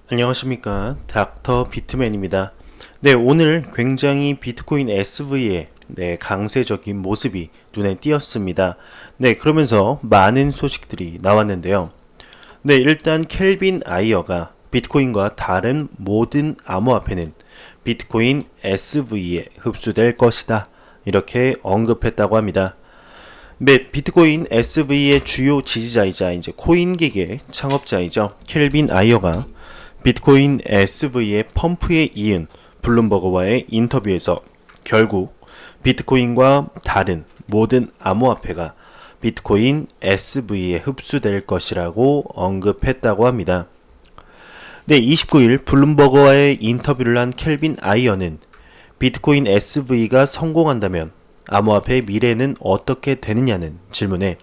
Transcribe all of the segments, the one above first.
안녕하십니까, 닥터 비트맨입니다. 네, 오늘 굉장히 비트코인 SV의 강세적인 모습이 눈에 띄었습니다. 네, 그러면서 많은 소식들이 나왔는데요. 네, 일단 켈빈 아이어가 비트코인과 다른 모든 암호화폐는 비트코인 SV에 흡수될 것이다, 이렇게 언급했다고 합니다. 네, 비트코인 SV의 주요 지지자이자 이제 코인기계 창업자이죠, 켈빈 아이어가 비트코인 SV의 펌프에 이은 블룸버그와의 인터뷰에서 결국 비트코인과 다른 모든 암호화폐가 비트코인 SV에 흡수될 것이라고 언급했다고 합니다. 네, 29일 블룸버그와의 인터뷰를 한 켈빈 아이어는 비트코인 SV가 성공한다면 암호화폐의 미래는 어떻게 되느냐는 질문에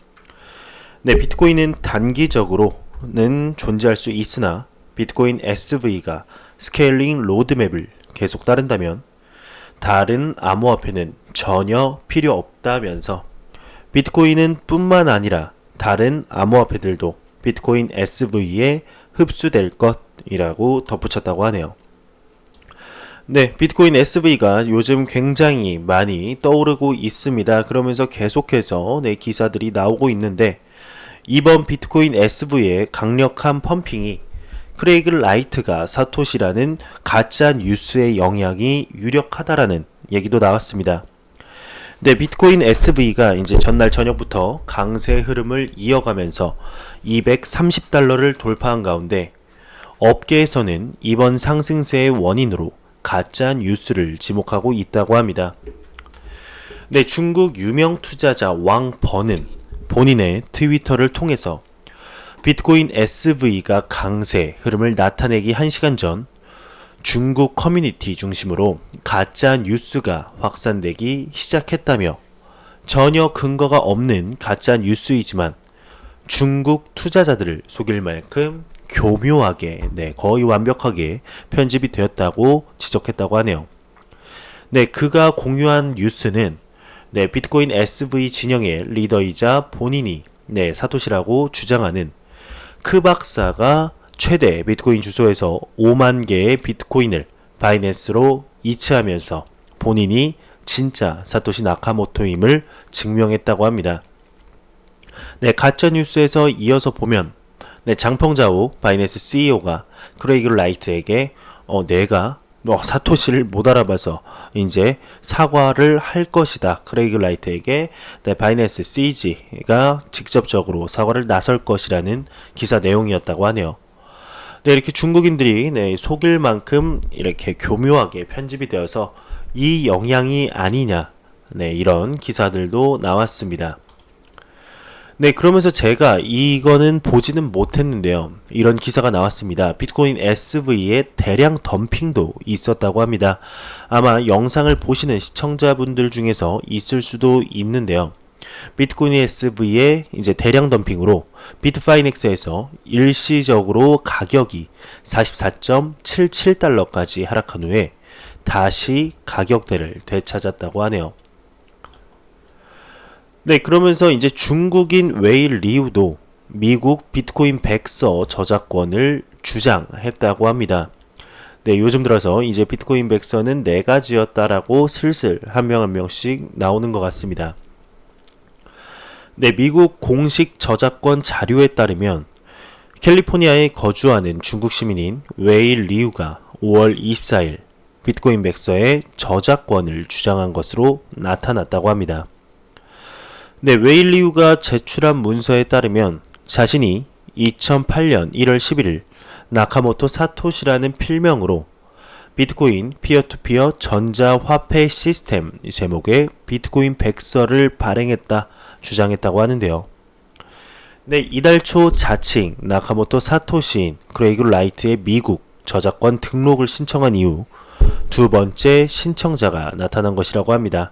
비트코인은 단기적으로는 존재할 수 있으나 비트코인 SV가 스케일링 로드맵을 계속 따른다면 다른 암호화폐는 전혀 필요 없다면서 비트코인은 뿐만 아니라 다른 암호화폐들도 비트코인 SV에 흡수될 것이라고 덧붙였다고 하네요. 네, 비트코인 SV가 요즘 굉장히 많이 떠오르고 있습니다. 그러면서 계속해서 기사들이 나오고 있는데 이번 비트코인 SV의 강력한 펌핑이 크레이그 라이트가 사토시라는 가짜 뉴스의 영향이 유력하다라는 얘기도 나왔습니다. 네, 비트코인 SV가 이제 전날 저녁부터 강세 흐름을 이어가면서 230달러를 돌파한 가운데 업계에서는 이번 상승세의 원인으로 가짜 뉴스를 지목하고 있다고 합니다. 네, 중국 유명 투자자 왕 버는 본인의 트위터를 통해서 비트코인 SV가 강세 흐름을 나타내기 1시간 전 중국 커뮤니티 중심으로 가짜 뉴스가 확산되기 시작했다며 전혀 근거가 없는 가짜 뉴스이지만 중국 투자자들을 속일 만큼 교묘하게 거의 완벽하게 편집이 되었다고 지적했다고 하네요. 네, 그가 공유한 뉴스는 비트코인 SV 진영의 리더이자 본인이 사토시라고 주장하는 크 박사가 최대 비트코인 주소에서 5만 개의 비트코인을 바이낸스로 이체하면서 본인이 진짜 사토시 나카모토임을 증명했다고 합니다. 네, 가짜뉴스에서 이어서 보면 장펑자오 바이낸스 CEO가 크레이그 라이트에게 내가 사토시를 못 알아봐서 이제 사과를 할 것이다. 크레이그 라이트에게 바이낸스 CG가 직접적으로 사과를 나설 것이라는 기사 내용이었다고 하네요. 네, 이렇게 중국인들이 속일 만큼 이렇게 교묘하게 편집이 되어서 이 영향이 아니냐, 이런 기사들도 나왔습니다. 네, 그러면서 제가 이거는 보지는 못했는데요. 이런 기사가 나왔습니다. 비트코인 SV의 대량 덤핑도 있었다고 합니다. 아마 영상을 보시는 시청자분들 중에서 있을 수도 있는데요. 비트코인 SV의 이제 대량 덤핑으로 비트파이넥스에서 일시적으로 가격이 44.77달러까지 하락한 후에 다시 가격대를 되찾았다고 하네요. 네, 그러면서 이제 중국인 웨이 리우도 미국 비트코인 백서 저작권을 주장했다고 합니다. 네, 요즘 들어서 이제 비트코인 백서는 내가 지었다라고 슬슬 한 명 한 명씩 나오는 것 같습니다. 네, 미국 공식 저작권 자료에 따르면 캘리포니아에 거주하는 중국 시민인 웨이 리우가 5월 24일 비트코인 백서의 저작권을 주장한 것으로 나타났다고 합니다. 네, 웨이 리우가 제출한 문서에 따르면 자신이 2008년 1월 11일 나카모토 사토시라는 필명으로 비트코인 피어투피어 전자화폐 시스템 제목의 비트코인 백서를 발행했다 주장했다고 하는데요. 네, 이달 초 자칭 나카모토 사토시인 크레이그 라이트의 미국 저작권 등록을 신청한 이후 두 번째 신청자가 나타난 것이라고 합니다.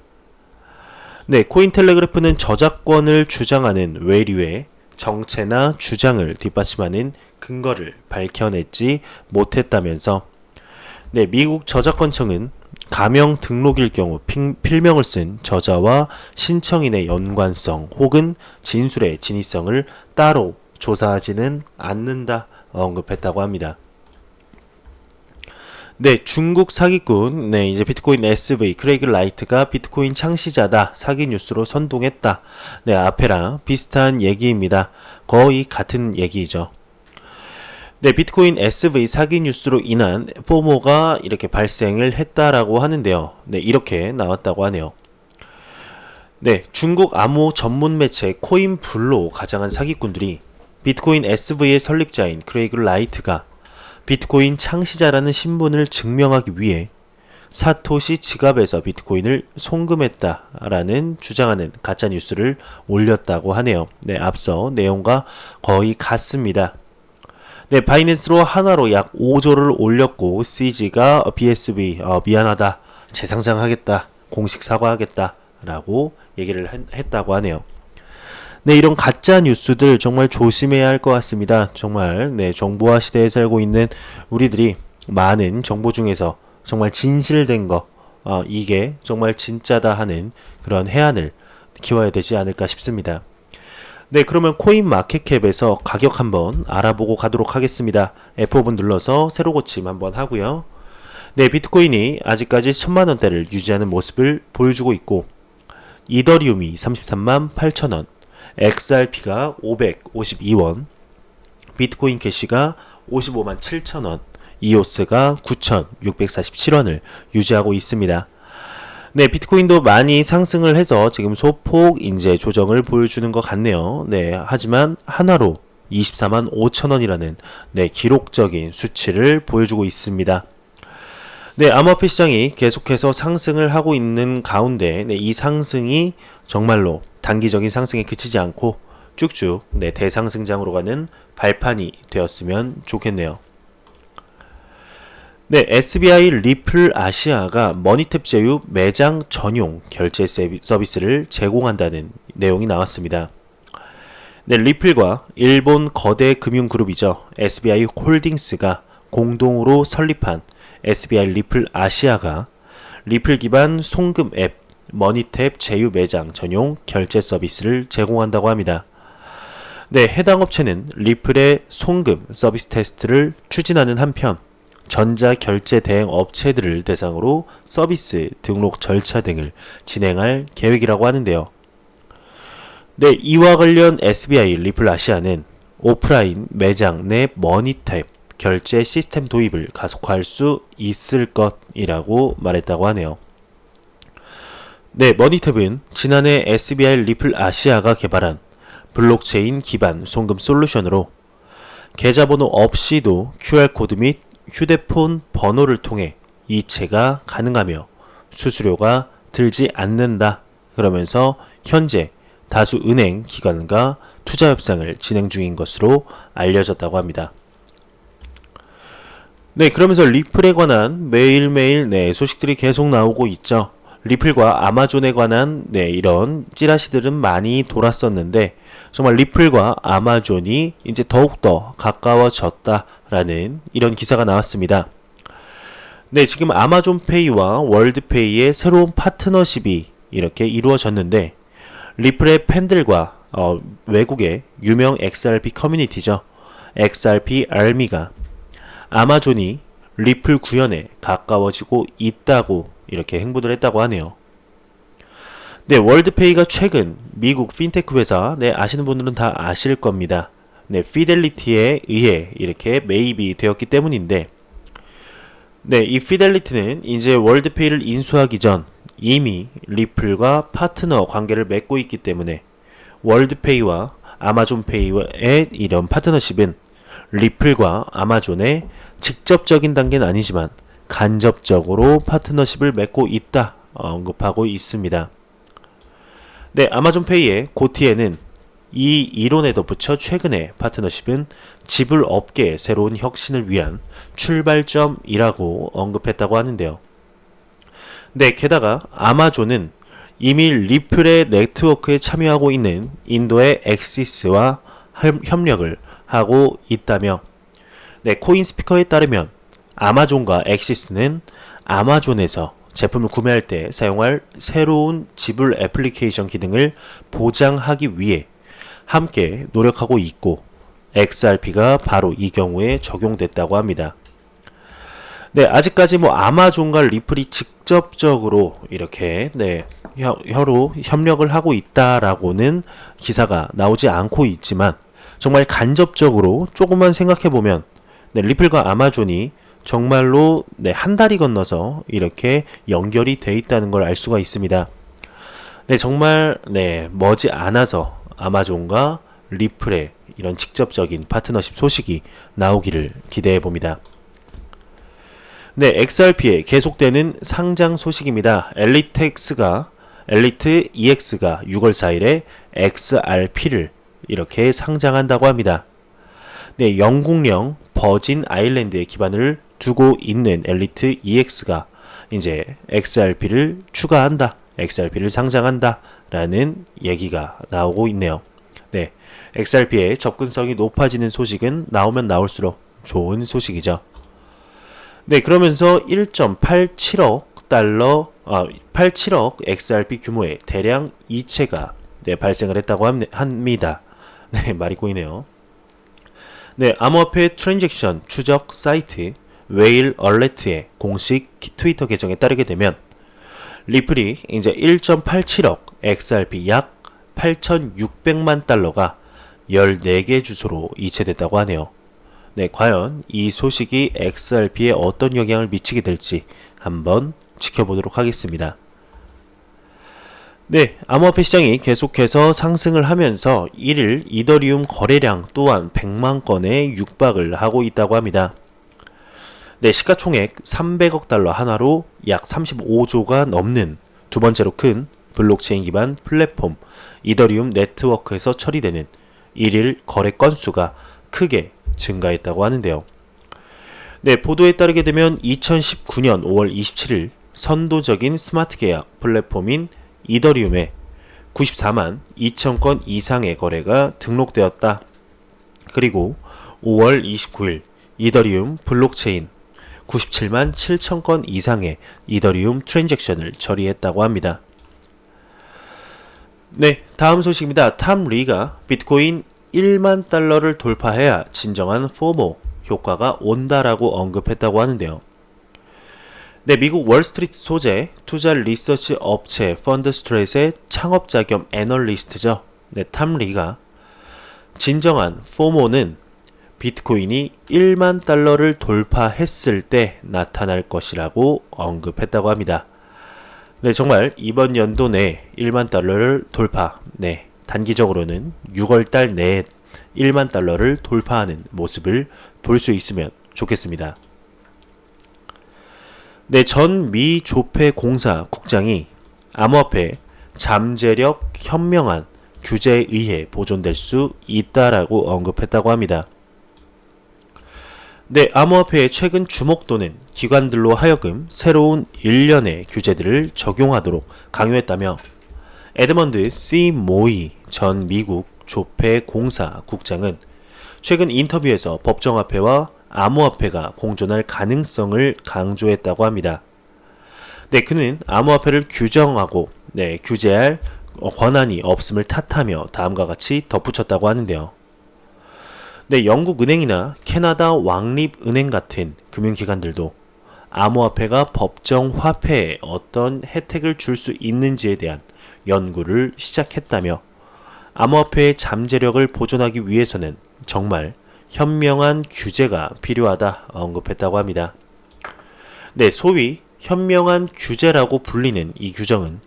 네, 코인텔레그래프는 저작권을 주장하는 웨리의 정체나 주장을 뒷받침하는 근거를 밝혀내지 못했다면서 미국 저작권청은 가명 등록일 경우 필명을 쓴 저자와 신청인의 연관성 혹은 진술의 진위성을 따로 조사하지는 않는다 언급했다고 합니다. 네, 중국 사기꾼, 네, 이제 비트코인 SV, 크레이그 라이트가 비트코인 창시자다, 사기 뉴스로 선동했다. 네, 앞에랑 비슷한 얘기입니다. 거의 같은 얘기죠. 네, 비트코인 SV 사기 뉴스로 인한 포모가 이렇게 발생을 했다라고 하는데요. 네, 이렇게 나왔다고 하네요. 네, 중국 암호 전문 매체 코인블로 가장한 사기꾼들이 비트코인 SV의 설립자인 크레이그 라이트가 비트코인 창시자라는 신분을 증명하기 위해 사토시 지갑에서 비트코인을 송금했다라는 주장하는 가짜뉴스를 올렸다고 하네요. 네, 앞서 내용과 거의 같습니다. 네, 바이낸스로 하나로 약 5조를 올렸고 CG가 BSV 미안하다, 재상장하겠다, 공식 사과하겠다 라고 얘기를 했다고 하네요. 네, 이런 가짜 뉴스들 정말 조심해야 할 것 같습니다. 정말 네, 정보화 시대에 살고 있는 우리들이 많은 정보 중에서 정말 진실된 거, 이게 정말 진짜다 하는 그런 해안을 키워야 되지 않을까 싶습니다. 네, 그러면 코인마켓캡에서 가격 한번 알아보고 가도록 하겠습니다. F5번 눌러서 새로 고침 한번 하고요. 네, 비트코인이 아직까지 1000만원대를 유지하는 모습을 보여주고 있고, 이더리움이 33만 8천원, XRP가 552원, 비트코인 캐시가 55만 7천원, 이오스가 9,647원을 유지하고 있습니다. 네, 비트코인도 많이 상승을 해서 지금 소폭 이제 조정을 보여주는 것 같네요. 네, 하지만 하나로 24만 5천원이라는 네, 기록적인 수치를 보여주고 있습니다. 네, 암호화폐 시장이 계속해서 상승을 하고 있는 가운데 네, 이 상승이 정말로 단기적인 상승에 그치지 않고 쭉쭉 네, 대상승장으로 가는 발판이 되었으면 좋겠네요. 네, SBI 리플 아시아가 머니탭 제휴 매장 전용 결제 서비스를 제공한다는 내용이 나왔습니다. 네, 리플과 일본 거대 금융그룹이죠. SBI 홀딩스가 공동으로 설립한 SBI 리플 아시아가 리플 기반 송금 앱 머니탭 제휴 매장 전용 결제 서비스를 제공한다고 합니다. 네, 해당 업체는 리플의 송금 서비스 테스트를 추진하는 한편 전자결제 대행 업체들을 대상으로 서비스 등록 절차 등을 진행할 계획이라고 하는데요. 네, 이와 관련 SBI 리플 아시아는 오프라인 매장 내 머니탭 결제 시스템 도입을 가속화할 수 있을 것이라고 말했다고 하네요. 네, 머니탭은 지난해 SBI 리플 아시아가 개발한 블록체인 기반 송금 솔루션으로 계좌번호 없이도 QR코드 및 휴대폰 번호를 통해 이체가 가능하며 수수료가 들지 않는다. 그러면서 현재 다수 은행 기관과 투자 협상을 진행 중인 것으로 알려졌다고 합니다. 네, 그러면서 리플에 관한 매일매일 네, 소식들이 계속 나오고 있죠. 리플과 아마존에 관한 네, 이런 찌라시들은 많이 돌았었는데 정말 리플과 아마존이 이제 더욱더 가까워졌다라는 이런 기사가 나왔습니다. 네, 지금 아마존페이와 월드페이의 새로운 파트너십이 이렇게 이루어졌는데 리플의 팬들과 외국의 유명 XRP 커뮤니티죠. XRP 알미가 아마존이 리플 구현에 가까워지고 있다고 이렇게 행보를 했다고 하네요. 네, 월드페이가 최근 미국 핀테크 회사, 네, 아시는 분들은 다 아실 겁니다. 네, 피델리티에 의해 이렇게 매입이 되었기 때문인데, 네, 이 피델리티는 이제 월드페이를 인수하기 전 이미 리플과 파트너 관계를 맺고 있기 때문에 월드페이와 아마존페이의 이런 파트너십은 리플과 아마존의 직접적인 단계는 아니지만 간접적으로 파트너십을 맺고 있다 언급하고 있습니다. 네, 아마존페이의 고티에는 이 이론에 덧붙여 최근의 파트너십은 지불 업계의 새로운 혁신을 위한 출발점이라고 언급했다고 하는데요. 네, 게다가 아마존은 이미 리플의 네트워크에 참여하고 있는 인도의 엑시스와 협력을 하고 있다며, 네, 코인스피커에 따르면 아마존과 엑시스는 아마존에서 제품을 구매할 때 사용할 새로운 지불 애플리케이션 기능을 보장하기 위해 함께 노력하고 있고 XRP가 바로 이 경우에 적용됐다고 합니다. 네, 아직까지 뭐 아마존과 리플이 직접적으로 이렇게 혀로 협력을 하고 있다라고는 기사가 나오지 않고 있지만 정말 간접적으로 조금만 생각해 보면 리플과 아마존이 정말로 한 다리 건너서 이렇게 연결이 돼 있다는 걸 알 수가 있습니다. 네, 정말 머지 않아서 아마존과 리플의 이런 직접적인 파트너십 소식이 나오기를 기대해 봅니다. 네, XRP의 계속되는 상장 소식입니다. 엘리트 EX가 6월 4일에 XRP를 이렇게 상장한다고 합니다. 네, 영국령 버진 아일랜드에 기반을 두고 있는 엘리트 EX가 이제 XRP를 추가한다, XRP를 상장한다 라는 얘기가 나오고 있네요. 네, XRP의 접근성이 높아지는 소식은 나오면 나올수록 좋은 소식이죠. 네, 그러면서 1.87억 달러, 87억 XRP 규모의 대량 이체가 발생을 했다고 합니다. 네, 말이 꼬이네요. 네, 암호화폐 트랜잭션 추적 사이트 웨일 얼레트의 공식 트위터 계정에 따르게 되면 리플이 이제 1.87억 XRP 약 8,600만 달러가 14개 주소로 이체됐다고 하네요. 네, 과연 이 소식이 XRP에 어떤 영향을 미치게 될지 한번 지켜보도록 하겠습니다. 네, 암호화폐 시장이 계속해서 상승을 하면서 1일 이더리움 거래량 또한 100만 건에 육박을 하고 있다고 합니다. 네, 시가총액 300억 달러 하나로 약 35조가 넘는 두 번째로 큰 블록체인 기반 플랫폼 이더리움 네트워크에서 처리되는 1일 거래 건수가 크게 증가했다고 하는데요. 네, 보도에 따르게 되면 2019년 5월 27일 선도적인 스마트 계약 플랫폼인 이더리움에 94만 2천 건 이상의 거래가 등록되었다. 그리고 5월 29일 이더리움 블록체인 97만 7천 건 이상의 이더리움 트랜잭션을 처리했다고 합니다. 네, 다음 소식입니다. 탐 리가 비트코인 1만 달러를 돌파해야 진정한 포모 효과가 온다라고 언급했다고 하는데요. 네, 미국 월스트리트 소재 투자 리서치 업체 펀드스트레이트의 창업자 겸 애널리스트죠. 네, 탐 리가 진정한 포모는 비트코인이 1만 달러를 돌파했을 때 나타날 것이라고 언급했다고 합니다. 네, 정말 이번 연도 내 1만 달러를 돌파, 단기적으로는 6월달 내에 1만 달러를 돌파하는 모습을 볼 수 있으면 좋겠습니다. 네, 전 미 조폐 공사 국장이 암호화폐 잠재력 현명한 규제에 의해 보존될 수 있다라고 언급했다고 합니다. 네, 암호화폐의 최근 주목도는 기관들로 하여금 새로운 일련의 규제들을 적용하도록 강요했다며 에드먼드 C. 모이 전 미국 조폐 공사 국장은 최근 인터뷰에서 법정화폐와 암호화폐가 공존할 가능성을 강조했다고 합니다. 네, 그는 암호화폐를 규정하고 규제할 권한이 없음을 탓하며 다음과 같이 덧붙였다고 하는데요. 네, 영국 은행이나 캐나다 왕립은행 같은 금융기관들도 암호화폐가 법정 화폐에 어떤 혜택을 줄 수 있는지에 대한 연구를 시작했다며 암호화폐의 잠재력을 보존하기 위해서는 정말 현명한 규제가 필요하다 언급했다고 합니다. 네, 소위 현명한 규제라고 불리는 이 규정은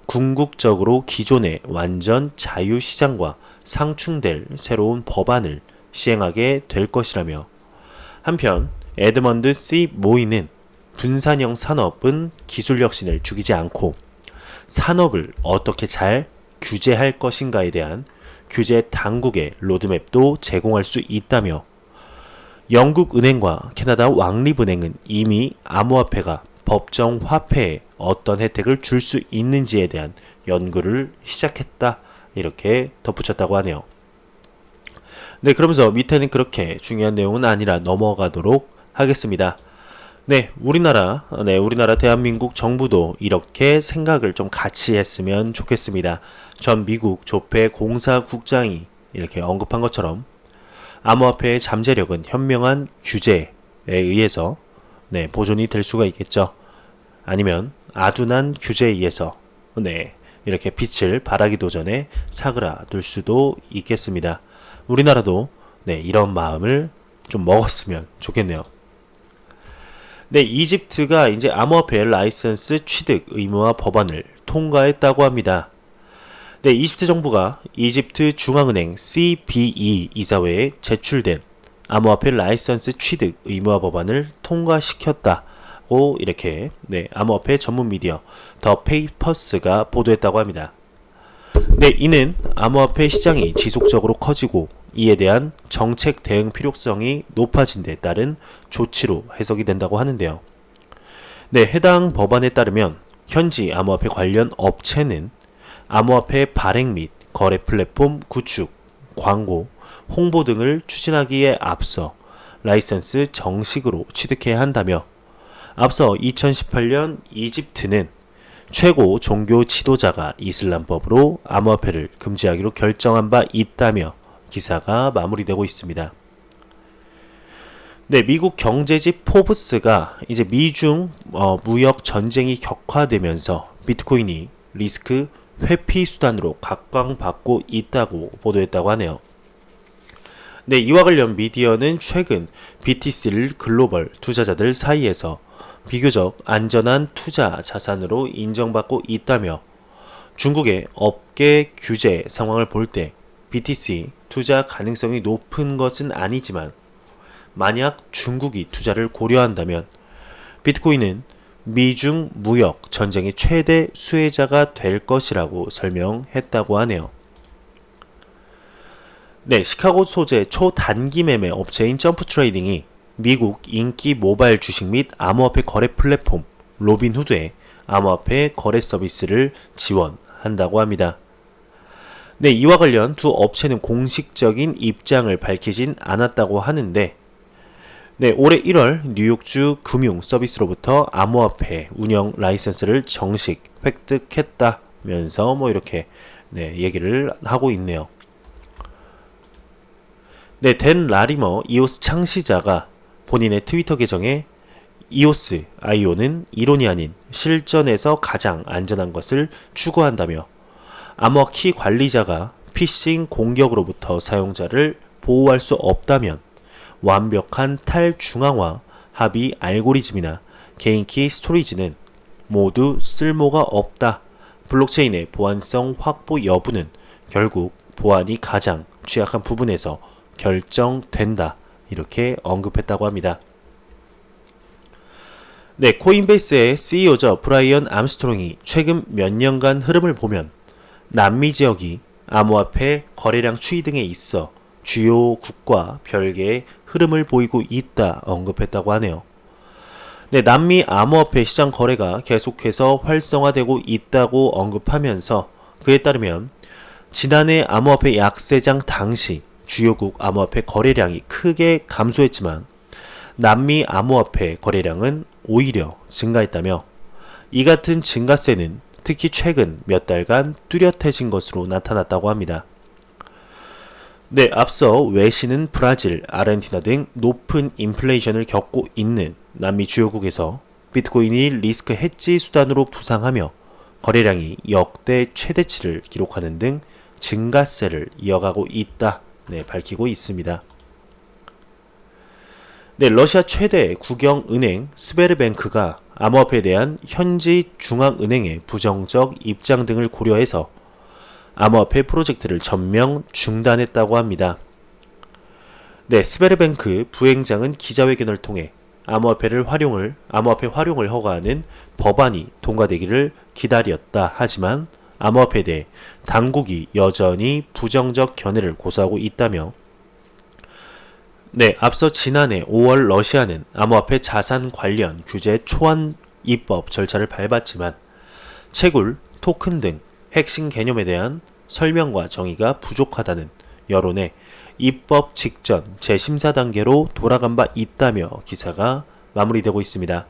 궁극적으로 기존의 완전 자유시장과 상충될 새로운 법안을 시행하게 될 것이라며 한편 에드먼드 C. 모이는 분산형 산업은 기술 혁신을 죽이지 않고 산업을 어떻게 잘 규제할 것인가에 대한 규제 당국의 로드맵도 제공할 수 있다며 영국 은행과 캐나다 왕립은행은 이미 암호화폐가 법정 화폐에 어떤 혜택을 줄 수 있는지에 대한 연구를 시작했다 이렇게 덧붙였다고 하네요. 네, 그러면서 밑에는 그렇게 중요한 내용은 아니라 넘어가도록 하겠습니다. 네, 우리나라 대한민국 정부도 이렇게 생각을 좀 같이 했으면 좋겠습니다. 전 미국 조폐 공사국장이 이렇게 언급한 것처럼 암호화폐의 잠재력은 현명한 규제에 의해서 네, 보존이 될 수가 있겠죠. 아니면 아둔한 규제에 의해서 네, 이렇게 빛을 발하기도 전에 사그라들 수도 있겠습니다. 우리나라도 네, 이런 마음을 좀 먹었으면 좋겠네요. 네, 이집트가 이제 암호화폐 라이선스 취득 의무화 법안을 통과했다고 합니다. 네, 이집트 정부가 이집트 중앙은행 CBE 이사회에 제출된 암호화폐 라이선스 취득 의무화 법안을 통과시켰다고 이렇게 네, 암호화폐 전문 미디어 더 페이퍼스가 보도했다고 합니다. 네, 이는 암호화폐 시장이 지속적으로 커지고 이에 대한 정책 대응 필요성이 높아진 데 따른 조치로 해석이 된다고 하는데요. 네, 해당 법안에 따르면 현지 암호화폐 관련 업체는 암호화폐 발행 및 거래 플랫폼 구축, 광고, 홍보 등을 추진하기에 앞서 라이선스 정식으로 취득해야 한다며 앞서 2018년 이집트는 최고 종교 지도자가 이슬람법으로 암호화폐를 금지하기로 결정한 바 있다며 기사가 마무리되고 있습니다. 네, 미국 경제지 포브스가 이제 미중 무역 전쟁이 격화되면서 비트코인이 리스크 회피 수단으로 각광받고 있다고 보도했다고 하네요. 네, 이와 관련 미디어는 최근 BTC를 글로벌 투자자들 사이에서 비교적 안전한 투자 자산으로 인정받고 있다며 중국의 업계 규제 상황을 볼 때 BTC 투자 가능성이 높은 것은 아니지만 만약 중국이 투자를 고려한다면 비트코인은 미중 무역 전쟁의 최대 수혜자가 될 것이라고 설명했다고 하네요. 네, 시카고 소재 초단기 매매 업체인 점프트레이딩이 미국 인기 모바일 주식 및 암호화폐 거래 플랫폼 로빈후드의 암호화폐 거래 서비스를 지원한다고 합니다. 네, 이와 관련 두 업체는 공식적인 입장을 밝히진 않았다고 하는데 네, 올해 1월 뉴욕주 금융 서비스로부터 암호화폐 운영 라이선스를 정식 획득했다면서 이렇게 네, 얘기를 하고 있네요. 네, 댄 라리머 이오스 창시자가 본인의 트위터 계정에 이오스 IO는 이론이 아닌 실전에서 가장 안전한 것을 추구한다며 암호키 관리자가 피싱 공격으로부터 사용자를 보호할 수 없다면 완벽한 탈중앙화 합의 알고리즘이나 개인키 스토리지는 모두 쓸모가 없다. 블록체인의 보안성 확보 여부는 결국 보안이 가장 취약한 부분에서 결정된다. 이렇게 언급했다고 합니다. 네, 코인베이스의 CEO죠. 브라이언 암스트롱이 최근 몇 년간 흐름을 보면 남미 지역이 암호화폐 거래량 추이 등에 있어 주요 국가 별개의 흐름을 보이고 있다 언급했다고 하네요. 네, 남미 암호화폐 시장 거래가 계속해서 활성화되고 있다고 언급하면서 그에 따르면 지난해 암호화폐 약세장 당시 주요국 암호화폐 거래량이 크게 감소했지만 남미 암호화폐 거래량은 오히려 증가했다며 이 같은 증가세는 특히 최근 몇 달간 뚜렷해진 것으로 나타났다고 합니다. 네, 앞서 외신은 브라질, 아르헨티나 등 높은 인플레이션을 겪고 있는 남미 주요국에서 비트코인이 리스크 해지 수단으로 부상하며 거래량이 역대 최대치를 기록하는 등 증가세를 이어가고 있다. 네, 밝히고 있습니다. 네, 러시아 최대 국영은행 스베르뱅크가 암호화폐에 대한 현지 중앙은행의 부정적 입장 등을 고려해서 암호화폐 프로젝트를 전면 중단했다고 합니다. 네, 스베르뱅크 부행장은 기자회견을 통해 암호화폐 활용을 허가하는 법안이 통과되기를 기다렸다 하지만 암호화폐에 대해 당국이 여전히 부정적 견해를 고수하고 있다며 네, 앞서 지난해 5월 러시아는 암호화폐 자산 관련 규제 초안 입법 절차를 밟았지만 채굴, 토큰 등 핵심 개념에 대한 설명과 정의가 부족하다는 여론에 입법 직전 재심사 단계로 돌아간 바 있다며 기사가 마무리되고 있습니다.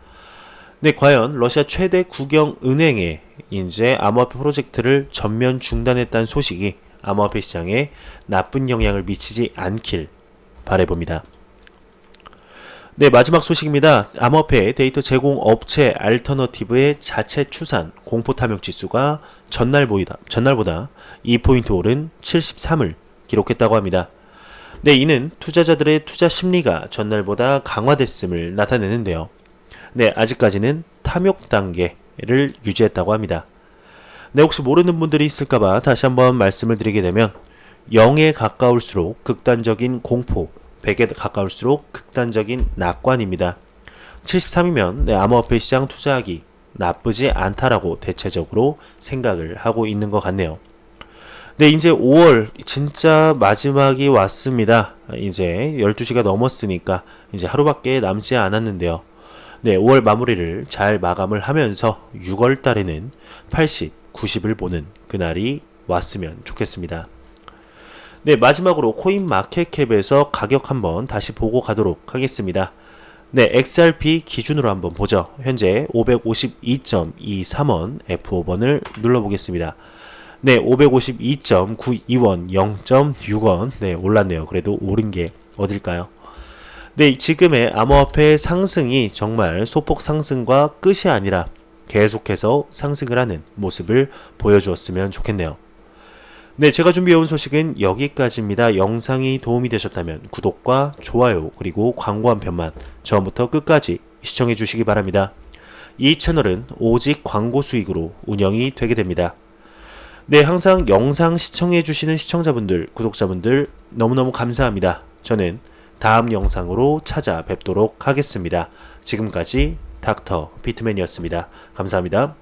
네, 과연 러시아 최대 국영은행의 이제 암호화폐 프로젝트를 전면 중단했다는 소식이 암호화폐 시장에 나쁜 영향을 미치지 않길 바라봅니다. 네, 마지막 소식입니다. 암호화폐 데이터 제공 업체 알터너티브의 자체 추산 공포 탐욕 지수가 전날보다 2포인트 오른 73을 기록했다고 합니다. 네, 이는 투자자들의 투자 심리가 전날보다 강화됐음을 나타내는데요. 네, 아직까지는 탐욕 단계를 유지했다고 합니다. 네, 혹시 모르는 분들이 있을까봐 다시 한번 말씀을 드리게 되면 0에 가까울수록 극단적인 공포, 100에 가까울수록 극단적인 낙관입니다. 73이면 네, 암호화폐 시장 투자하기 나쁘지 않다라고 대체적으로 생각을 하고 있는 것 같네요. 네, 이제 5월 진짜 마지막이 왔습니다. 이제 12시가 넘었으니까 이제 하루밖에 남지 않았는데요. 네, 5월 마무리를 잘 마감을 하면서 6월 달에는 80, 90을 보는 그날이 왔으면 좋겠습니다. 네, 마지막으로 코인마켓캡에서 가격 한번 다시 보고 가도록 하겠습니다. 네, XRP 기준으로 한번 보죠. 현재 552.23원 F5번을 눌러보겠습니다. 네, 552.92원, 0.6원. 네, 올랐네요. 그래도 오른 게 어딜까요? 네, 지금의 암호화폐 상승이 정말 소폭 상승과 끝이 아니라 계속해서 상승을 하는 모습을 보여주었으면 좋겠네요. 네, 제가 준비해온 소식은 여기까지입니다. 영상이 도움이 되셨다면 구독과 좋아요 그리고 광고 한 편만 처음부터 끝까지 시청해 주시기 바랍니다. 이 채널은 오직 광고 수익으로 운영이 되게 됩니다. 네, 항상 영상 시청해 주시는 시청자분들, 구독자분들 너무너무 감사합니다. 저는 다음 영상으로 찾아뵙도록 하겠습니다. 지금까지 닥터 비트맨이었습니다. 감사합니다.